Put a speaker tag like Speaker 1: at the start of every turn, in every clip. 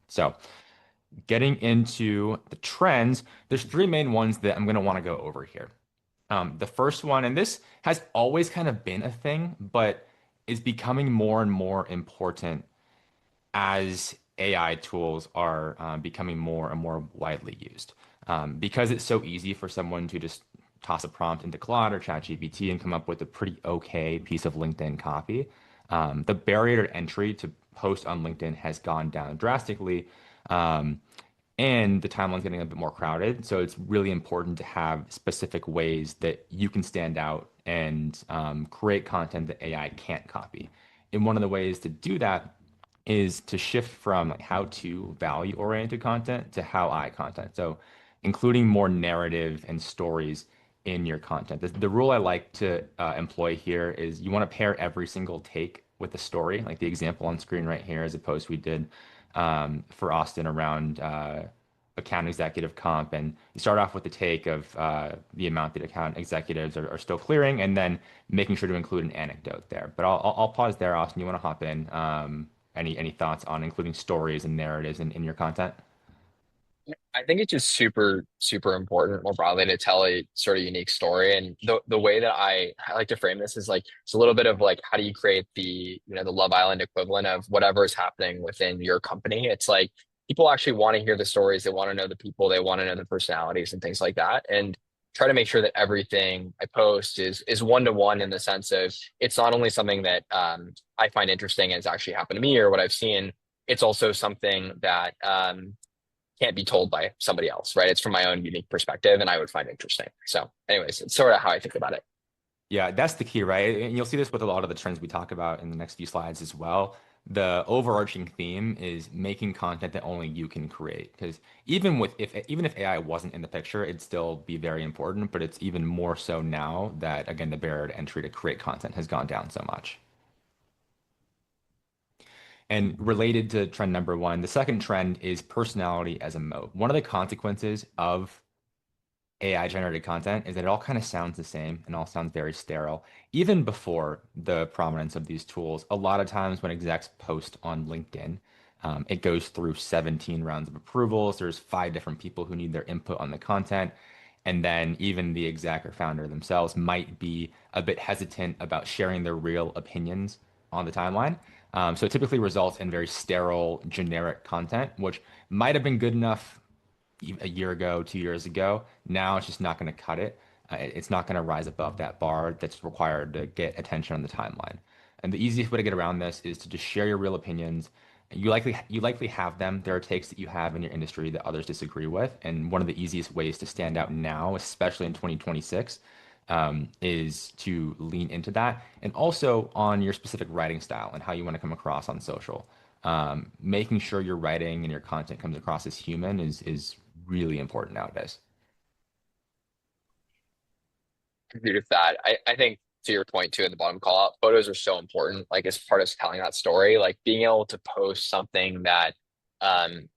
Speaker 1: So getting into the trends, there's three main ones that I'm going to want to go over here. The first one, and this has always kind of been a thing, but is becoming more and more important as AI tools are becoming more and more widely used. Because it's so easy for someone to just toss a prompt into Claude or ChatGPT and come up with a pretty okay piece of LinkedIn copy. The barrier to entry to post on LinkedIn has gone down drastically. Um, and the timeline's getting a bit more crowded. So it's really important to have specific ways that you can stand out and create content that AI can't copy. And one of the ways to do that is to shift from like how to value oriented content to how I content. So including more narrative and stories in your content. The rule I like to employ here is you want to pair every single take with a story, like the example on screen right here is a post we did for Austin around account executive comp. And you start off with the take of the amount that account executives are still clearing, and then making sure to include an anecdote there. But I'll pause there, Austin. You want to hop in? Any thoughts on including stories and narratives in your content?
Speaker 2: I think it's just super, super important more broadly to tell a sort of unique story. And the way that I like to frame this is like it's a little bit of like how do you create the Love Island equivalent of whatever is happening within your company. It's like people actually want to hear the stories, they want to know the people, they want to know the personalities and things like that. And try to make sure that everything I post is one to one in the sense of it's not only something that I find interesting and it's actually happened to me or what I've seen, it's also something that can't be told by somebody else, right? It's from my own unique perspective and I would find interesting. So, anyways, it's sort of how I think about it.
Speaker 1: Yeah, that's the key, right? And you'll see this with a lot of the trends we talk about in the next few slides as well. The overarching theme is making content that only you can create. Because even if AI wasn't in the picture, it'd still be very important, but it's even more so now that again the barrier to entry to create content has gone down so much. And related to trend number one, the second trend is personality as a moat. One of the consequences of AI generated content is that it all kind of sounds the same and all sounds very sterile. Even before the prominence of these tools, a lot of times when execs post on LinkedIn, it goes through 17 rounds of approvals. There's five different people who need their input on the content. And then even the exec or founder themselves might be a bit hesitant about sharing their real opinions on the timeline. So it typically results in very sterile, generic content, which might have been good enough a year ago, 2 years ago. Now it's just not going to cut it. It's not going to rise above that bar that's required to get attention on the timeline. And the easiest way to get around this is to just share your real opinions. You likely have them. There are takes that you have in your industry that others disagree with. And one of the easiest ways to stand out now, especially in 2026, is to lean into that. And also on your specific writing style and how you want to come across on social. Making sure your writing and your content comes across as human is really important nowadays.
Speaker 2: Agree with that. I think to your point too in the bottom call out, photos are so important. Like as part of telling that story, like being able to post something that um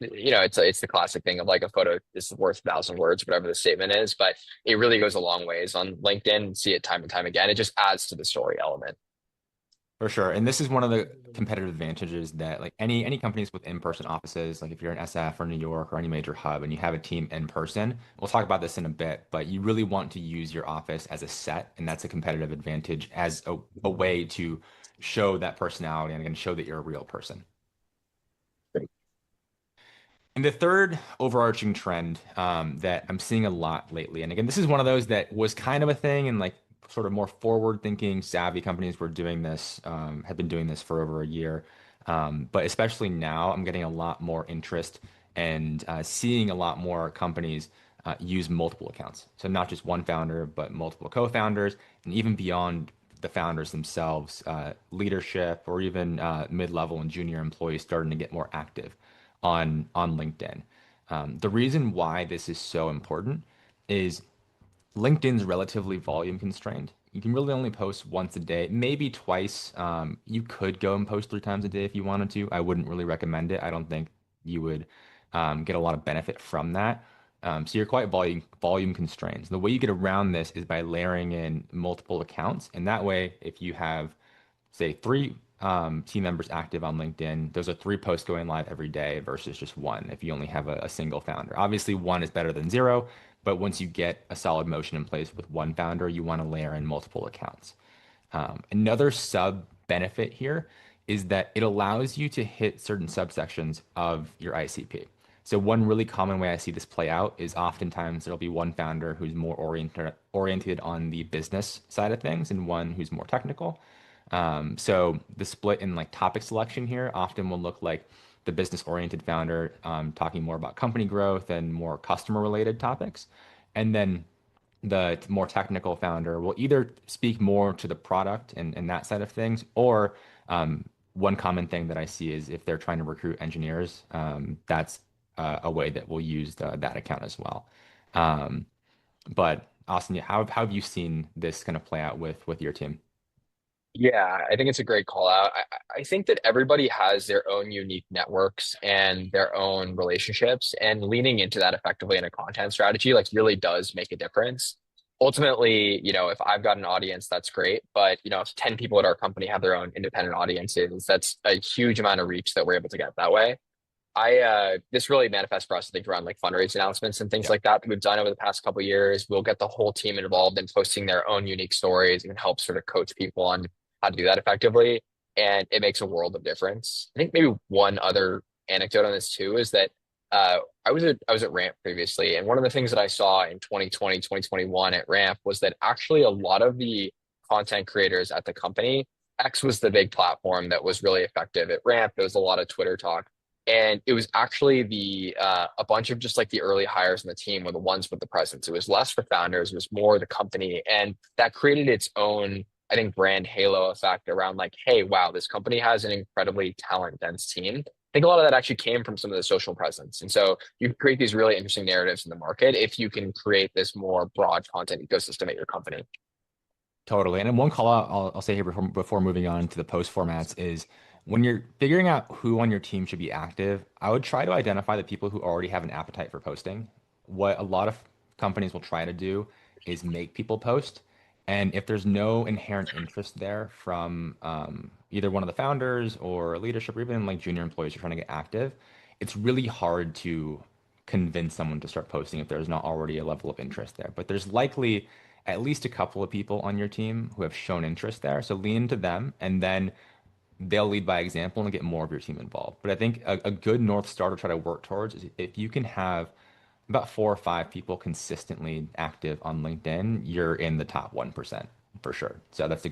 Speaker 2: it's the classic thing of like a photo is worth 1,000 words, whatever the statement is, but it really goes a long ways on LinkedIn. See it time and time again. It just adds to the story element.
Speaker 1: For sure. And this is one of the competitive advantages that like any companies with in-person offices, like if you're in SF or New York or any major hub and you have a team in person, we'll talk about this in a bit, but you really want to use your office as a set, and that's a competitive advantage as a way to show that personality and again show that you're a real person. And the third overarching trend that I'm seeing a lot lately, and again, this is one of those that was kind of a thing, and like sort of more forward-thinking, savvy companies were doing this, have been doing this for over a year. But especially now, I'm getting a lot more interest and seeing a lot more companies use multiple accounts. So not just one founder, but multiple co-founders, and even beyond the founders themselves, leadership or even mid-level and junior employees starting to get more active on LinkedIn. The reason why this is so important is LinkedIn's relatively volume constrained. You can really only post once a day, maybe twice. You could go and post 3 times a day if you wanted to. I wouldn't really recommend it. I don't think you would get a lot of benefit from that. So you're quite volume constrained. So the way you get around this is by layering in multiple accounts, and that way, if you have say team members active on LinkedIn, those are three posts going live every day versus just one if you only have a single founder. Obviously, one is better than zero, but once you get a solid motion in place with one founder, you want to layer in multiple accounts. Another sub benefit here is that it allows you to hit certain subsections of your ICP. So one really common way I see this play out is oftentimes there'll be one founder who's more oriented on the business side of things and one who's more technical. So the split in like topic selection here often will look like the business oriented founder talking more about company growth and more customer related topics. And then the more technical founder will either speak more to the product and that side of things, or one common thing that I see is if they're trying to recruit engineers, that's a way that we'll use that account as well. Um, but Austin, yeah, how have you seen this kind of play out with your team?
Speaker 2: Yeah, I think it's a great call out. I think that everybody has their own unique networks and their own relationships, and leaning into that effectively in a content strategy like really does make a difference. Ultimately, if I've got an audience, that's great. But, if 10 people at our company have their own independent audiences, that's a huge amount of reach that we're able to get that way. This really manifests for us, I think, around like fundraise announcements and things
Speaker 1: Yeah,
Speaker 2: like that we've done over the past couple of years. We'll get the whole team involved in posting their own unique stories and help sort of coach people on how to do that effectively. And it makes a world of difference. I think maybe one other anecdote on this too is that I was at Ramp previously, and one of the things that I saw in 2020, 2021 at Ramp was that actually a lot of the content creators at the company, X was the big platform that was really effective at Ramp. There was a lot of Twitter talk, and it was actually the a bunch of just like the early hires in the team were the ones with the presence. It was less the founders, it was more the company. And that created its own, I think, brand halo effect around like, hey, wow, this company has an incredibly talent dense team. I think a lot of that actually came from some of the social presence. And so you can create these really interesting narratives in the market if you can create this more broad content ecosystem at your company.
Speaker 1: totally. And then one call out I'll say here before moving on to the post formats is when you're figuring out who on your team should be active, I would try to identify the people who already have an appetite for posting. What a lot of companies will try to do is make people post. And if there's no inherent interest there from either one of the founders or leadership or even like junior employees who are trying to get active, it's really hard to convince someone to start posting if there's not already a level of interest there. But there's likely at least a couple of people on your team who have shown interest there. So lean into them and then they'll lead by example and get more of your team involved. But I think a good North Star to try to work towards is if you can have about four or five people consistently active on LinkedIn, you're in the top 1% for sure. So that's a